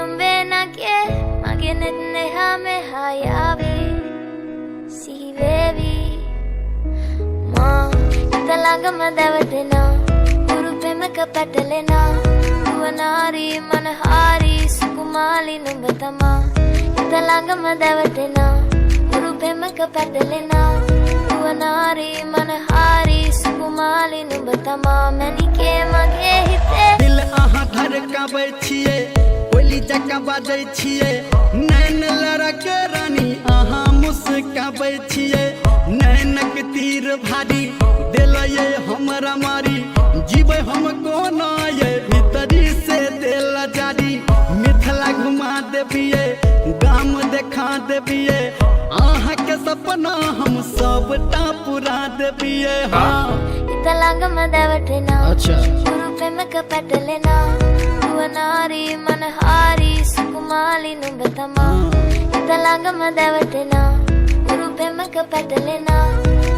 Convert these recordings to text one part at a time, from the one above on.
numbenake magenetne hame hayavi si baby ma italangama davatena urupemaka patalena duwanari manahari sukumali numbatama italangama davatena urupemaka patalena duwanari manahari sukumali numbatama manike mage hite दिल आहा धड़काबै छियै कोयली जकाँ बाजै छियै नैन लड़के रानी आहा मुस्काबै छियै नैनक तीर भारी देलयै हमरा मारी जीबै हम कोना ये भीतरी से देल जारी मिथिला घुमा देबियै गाम देखा देबियै आहा के सपना हम सबटा पूरा देबियै हाँ italangama davatena अच्छा urupemaka patalena duwanari manahari sukumali numbatama italangama davatena urupemaka patalena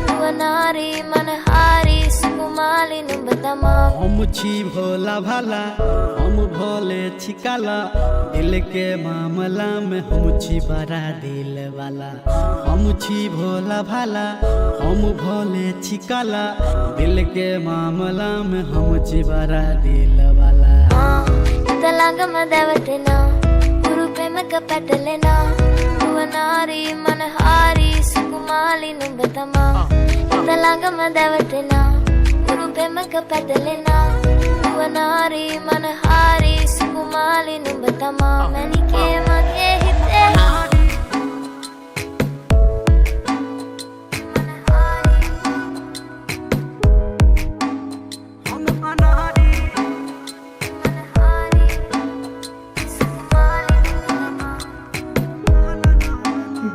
duwanari manahari sukumali numbatama हम छी भोला भाला हम भोले छिकाला दिल के मामला में हम छी बड़ा दिल वाला हम छी भोला भाला हम भोले छिकाला दिल के मामला में हम छी बड़ा दिल वाला italangama davatena urupemaka patalena duwanari manahari sukumali numbatama italangama davatena urupemaka patalena duwanari manahari sukumali numbatama manike mage hite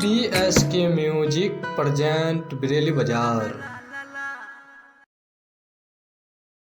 BSK music present Bareilly बाजार।